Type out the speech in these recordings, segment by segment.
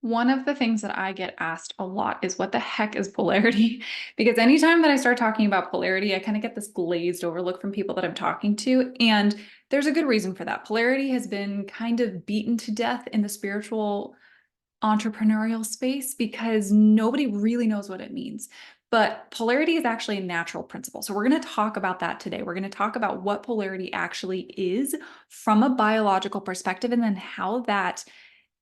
One of the things that I get asked a lot is what the heck is polarity? Because anytime that I start talking about polarity, I kind of get this glazed over look from people that I'm talking to. And there's a good reason for that. Polarity has been kind of beaten to death in the spiritual entrepreneurial space because nobody really knows what it means. But polarity is actually a natural principle. So we're going to talk about that today. We're going to talk about what polarity actually is from a biological perspective and then how that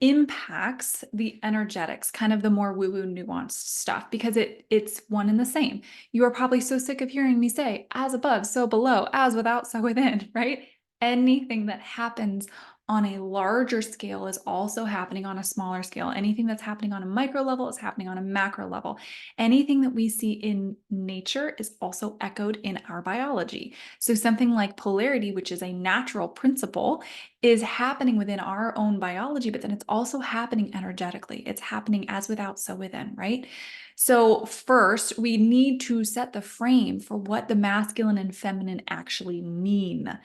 impacts the energetics, kind of the more woo-woo nuanced stuff, because it's one and the same. You are probably so sick of hearing me say, as above, so below, as without, so within, right? Anything that happens on a larger scale is also happening on a smaller scale. Anything that's happening on a micro level is happening on a macro level. Anything that we see in nature is also echoed in our biology. So something like polarity, which is a natural principle, is happening within our own biology, but then it's also happening energetically. It's happening as without, so within, right? So first, we need to set the frame for what the masculine and feminine actually mean,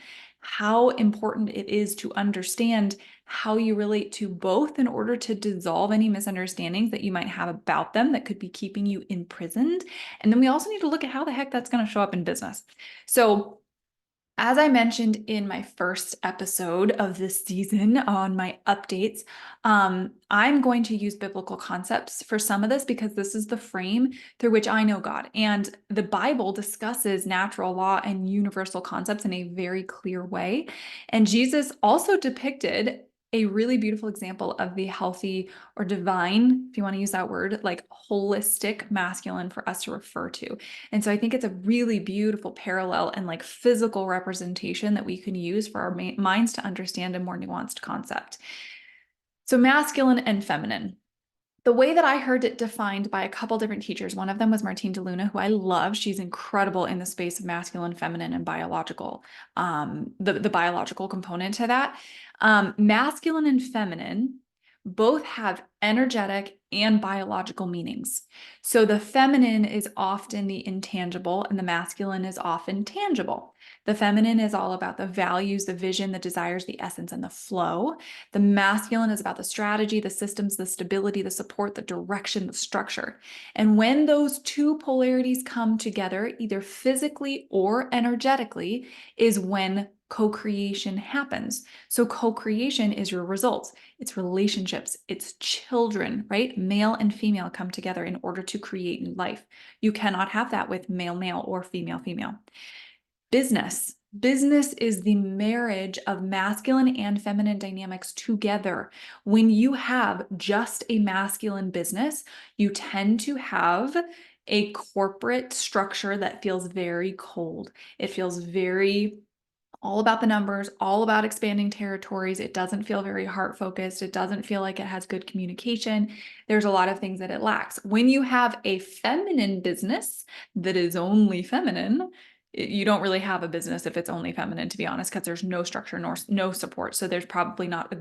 how important it is to understand how you relate to both in order to dissolve any misunderstandings that you might have about them that could be keeping you imprisoned. And then we also need to look at how the heck that's going to show up in business. So as I mentioned in my first episode of this season on my updates, I'm going to use biblical concepts for some of this because this is the frame through which I know God. And the Bible discusses natural law and universal concepts in a very clear way. And Jesus also depicted a really beautiful example of the healthy or divine, if you want to use that word, like holistic masculine for us to refer to. And so I think it's a really beautiful parallel and like physical representation that we can use for our minds to understand a more nuanced concept. So masculine and feminine. The way that I heard it defined by a couple different teachers, one of them was Martine DeLuna, who I love. She's incredible in the space of masculine, feminine, and biological, the biological component to that. Masculine and feminine both have energetic and biological meanings. So the feminine is often the intangible and the masculine is often tangible. The feminine is all about the values, the vision, the desires, the essence, and the flow. The masculine is about the strategy, the systems, the stability, the support, the direction, the structure. And when those two polarities come together, either physically or energetically, is when co-creation happens. So co-creation is your results. It's relationships, it's children, right? Male and female come together in order to create new life. You cannot have that with male, male or female, female. Business. Business is the marriage of masculine and feminine dynamics together. When you have just a masculine business, you tend to have a corporate structure that feels very cold. It feels very all about the numbers, all about expanding territories. It doesn't feel very heart focused. It doesn't feel like it has good communication. There's a lot of things that it lacks. When you have a feminine business that is only feminine, you don't really have a business if it's only feminine, to be honest, because there's no structure nor no support. So there's probably not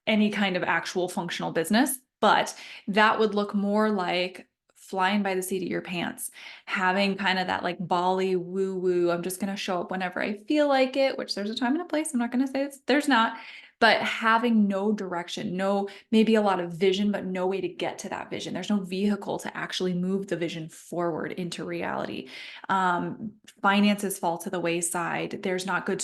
any kind of actual functional business, but that would look more like flying by the seat of your pants, having kind of that like Bali woo woo. I'm just going to show up whenever I feel like it, which there's a time and a place. I'm not going to say there's not, but having no direction, no, maybe a lot of vision, but no way to get to that vision. There's no vehicle to actually move the vision forward into reality. Finances fall to the wayside. There's not good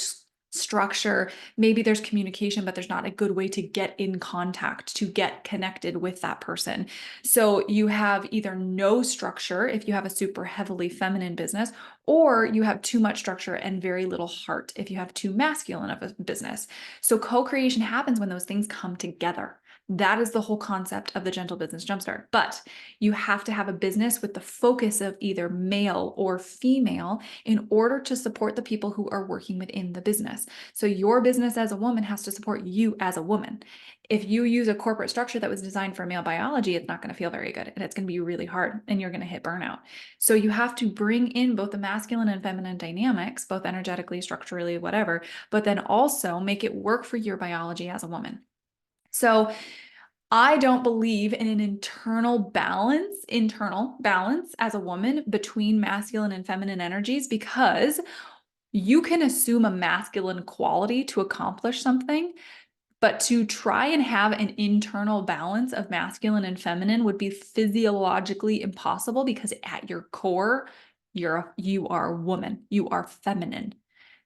structure. Maybe there's communication, but there's not a good way to get in contact, to get connected with that person. So you have either no structure if you have a super heavily feminine business, or you have too much structure and very little heart if you have too masculine of a business. So co-creation happens when those things come together. That is the whole concept of the Gentle Business Jumpstart. But you have to have a business with the focus of either male or female in order to support the people who are working within the business. So your business as a woman has to support you as a woman. If you use a corporate structure that was designed for male biology, it's not going to feel very good and it's going to be really hard and you're going to hit burnout. So you have to bring in both the masculine and feminine dynamics, both energetically, structurally, whatever, but then also make it work for your biology as a woman. So I don't believe in an internal balance as a woman between masculine and feminine energies, because you can assume a masculine quality to accomplish something But to try and have an internal balance of masculine and feminine would be physiologically impossible because at your core, you are a woman, you are feminine.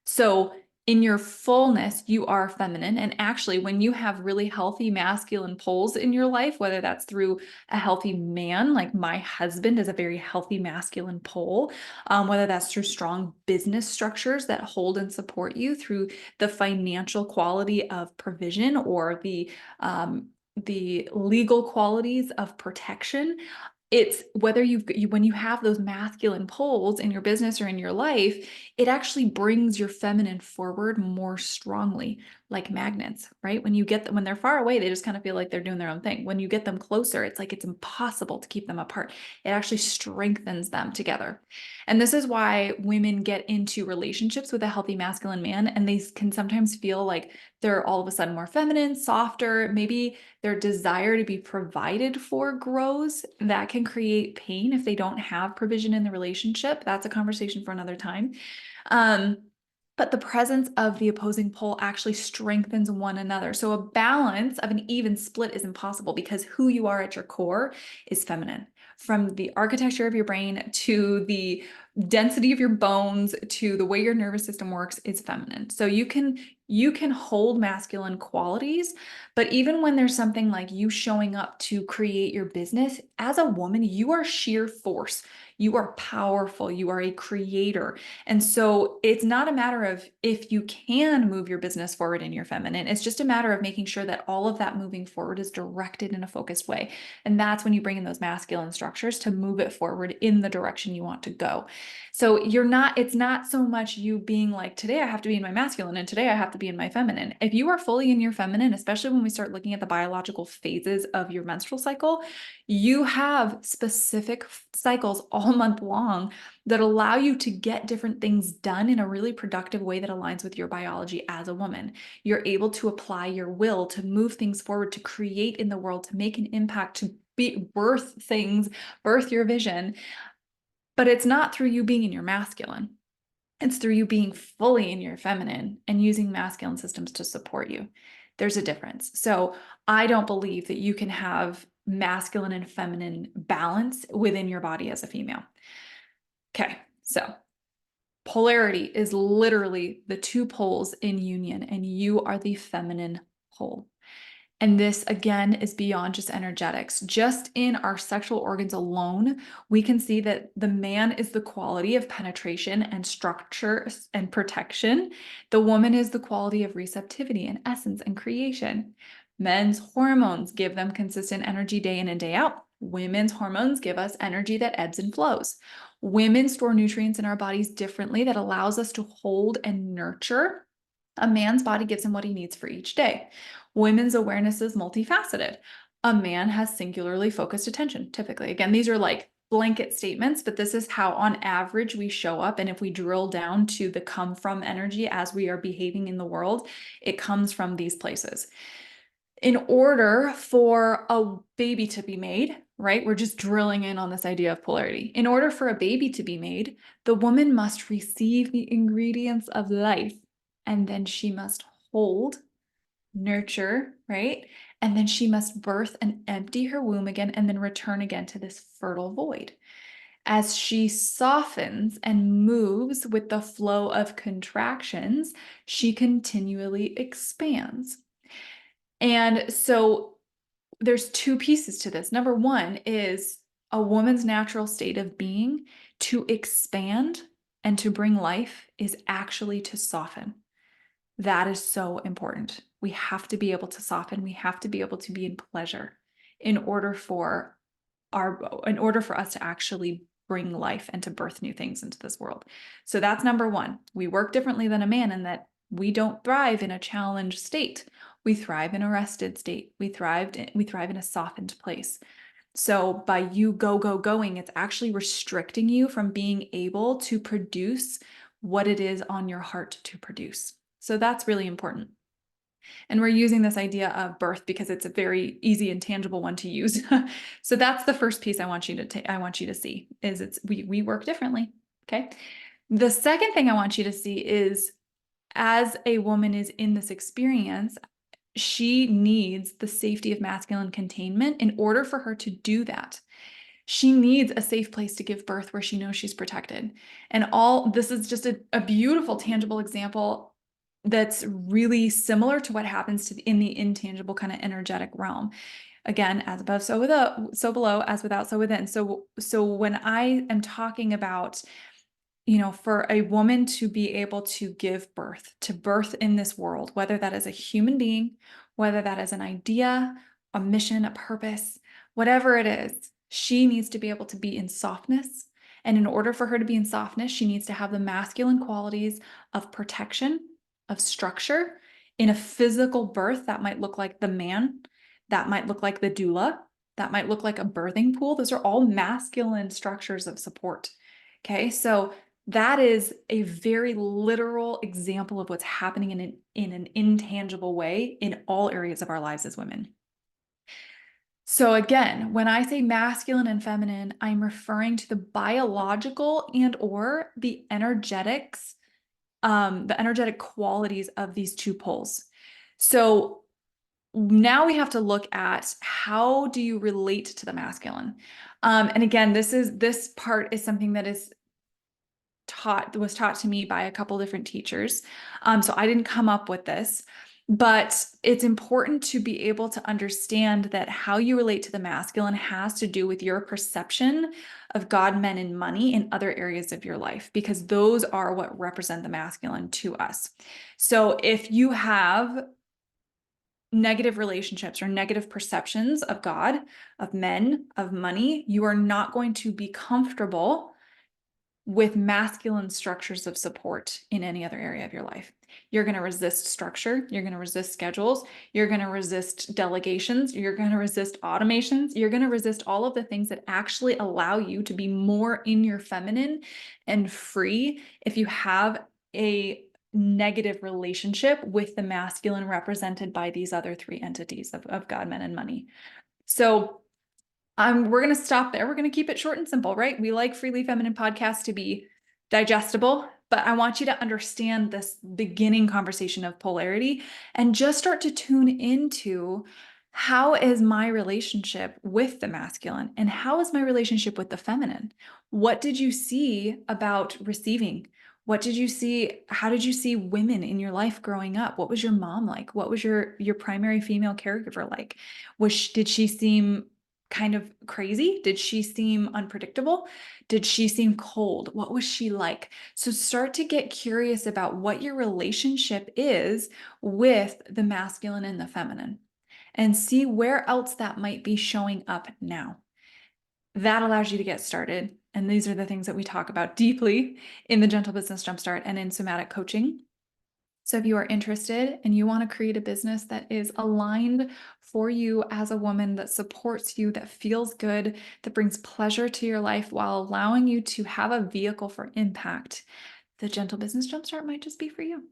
So in your fullness, you are feminine. And actually, when you have really healthy masculine poles in your life, whether that's through a healthy man, like my husband is a very healthy masculine pole, whether that's through strong business structures that hold and support you, through the financial quality of provision, or the legal qualities of protection. It's whether when you have those masculine poles in your business or in your life, it actually brings your feminine forward more strongly, like magnets, right? When you get them, when they're far away, they just kind of feel like they're doing their own thing. When you get them closer, it's like it's impossible to keep them apart. It actually strengthens them together. And this is why women get into relationships with a healthy masculine man, and they can sometimes feel like they're all of a sudden more feminine, softer. Maybe their desire to be provided for grows. That can create pain if they don't have provision in the relationship. That's a conversation for another time. Um, but the presence of the opposing pole actually strengthens one another. So a balance of an even split is impossible because who you are at your core is feminine. From the architecture of your brain to the density of your bones to the way your nervous system works is feminine. So you can hold masculine qualities, but even when there's something like you showing up to create your business, as a woman, you are sheer force. You are powerful. You are a creator. And so it's not a matter of if you can move your business forward in your feminine. It's just a matter of making sure that all of that moving forward is directed in a focused way. And that's when you bring in those masculine structures to move it forward in the direction you want to go. So it's not so much you being like, today I have to be in my masculine and today I have to be in my feminine. If you are fully in your feminine, especially when we start looking at the biological phases of your menstrual cycle, you have specific cycles all month long that allow you to get different things done in a really productive way that aligns with your biology as a woman. You're able to apply your will to move things forward, to create in the world, to make an impact, to birth things, birth your vision. But it's not through you being in your masculine. It's through you being fully in your feminine and using masculine systems to support you. There's a difference. So I don't believe that you can have masculine and feminine balance within your body as a female. Okay, so polarity is literally the two poles in union, and you are the feminine pole. And this, again, is beyond just energetics. Just in our sexual organs alone, we can see that the man is the quality of penetration and structure and protection. The woman is the quality of receptivity and essence and creation. Men's hormones give them consistent energy day in and day out. Women's hormones give us energy that ebbs and flows. Women store nutrients in our bodies differently that allows us to hold and nurture. A man's body gives him what he needs for each day. Women's awareness is multifaceted. A man has singularly focused attention, typically. Again, these are like blanket statements, but this is how on average we show up. And if we drill down to the come from energy as we are behaving in the world, it comes from these places. In order for a baby to be made, right? We're just drilling in on this idea of polarity. In order for a baby to be made, the woman must receive the ingredients of life, and then she must hold, nurture, right? And then she must birth and empty her womb again, and then return again to this fertile void. As she softens and moves with the flow of contractions, she continually expands. And so there's two pieces to this. Number one is a woman's natural state of being to expand and to bring life is actually to soften. That is so important. We have to be able to soften. We have to be able to be in pleasure in order for us to actually bring life and to birth new things into this world. So that's number one. We work differently than a man in that we don't thrive in a challenged state. We thrive in a rested state. We thrive in a softened place. So by you going, it's actually restricting you from being able to produce what it is on your heart to produce. So that's really important. And we're using this idea of birth because it's a very easy and tangible one to use. So that's the first piece I want you to see is we work differently. Okay. The second thing I want you to see is as a woman is in this experience, she needs the safety of masculine containment in order for her to do that. She needs a safe place to give birth where she knows she's protected. And all this is just a beautiful, tangible example that's really similar to what happens in the intangible kind of energetic realm. Again, as above, so without, so below, as without, so within. So when I am talking about, for a woman to be able to give birth, to birth in this world, whether that is a human being, whether that is an idea, a mission, a purpose, whatever it is, she needs to be able to be in softness. And in order for her to be in softness, she needs to have the masculine qualities of protection, of structure. In a physical birth, that might look like the man, that might look like the doula, that might look like a birthing pool. Those are all masculine structures of support. Okay, so that is a very literal example of what's happening in an intangible way in all areas of our lives as women. So again, when I say masculine and feminine, I'm referring to the biological and or the energetics, the energetic qualities of these two poles. So now we have to look at how do you relate to the masculine? And again, this part is something that was taught to me by a couple different teachers. So I didn't come up with this, but it's important to be able to understand that how you relate to the masculine has to do with your perception of God, men, and money in other areas of your life, because those are what represent the masculine to us. So if you have negative relationships or negative perceptions of God, of men, of money, you are not going to be comfortable with masculine structures of support in any other area of your life. You're going to resist structure. You're going to resist schedules. You're going to resist delegations. You're going to resist automations. You're going to resist all of the things that actually allow you to be more in your feminine and free if you have a negative relationship with the masculine represented by these other three entities of God, men, and money. So we're going to stop there. We're going to keep it short and simple, right? We like Freely Feminine podcasts to be digestible, but I want you to understand this beginning conversation of polarity and just start to tune into how is my relationship with the masculine and how is my relationship with the feminine? What did you see about receiving? What did you see? How did you see women in your life growing up? What was your mom like? What was your primary female caregiver like? Did she seem kind of crazy? Did she seem unpredictable? Did she seem cold? What was she like? So start to get curious about what your relationship is with the masculine and the feminine and see where else that might be showing up now. That allows you to get started. And these are the things that we talk about deeply in the Gentle Business Jumpstart and in somatic coaching. So if you are interested and you want to create a business that is aligned for you as a woman, that supports you, that feels good, that brings pleasure to your life while allowing you to have a vehicle for impact, the Gentle Business Jumpstart might just be for you.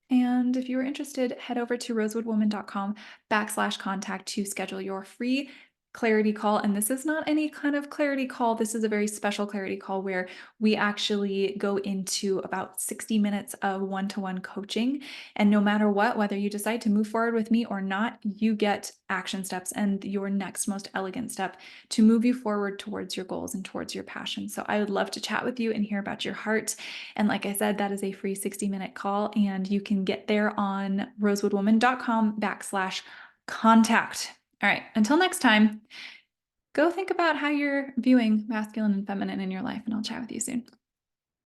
And if you are interested, head over to rosewoodwoman.com/contact to schedule your free clarity call. And this is not any kind of clarity call. This is a very special clarity call where we actually go into about 60 minutes of one-to-one coaching. And no matter what, whether you decide to move forward with me or not, you get action steps and your next most elegant step to move you forward towards your goals and towards your passion. So I would love to chat with you and hear about your heart. And like I said, that is a free 60-minute call, and you can get there on rosewoodwoman.com/contact. All right, until next time, go think about how you're viewing masculine and feminine in your life, and I'll chat with you soon.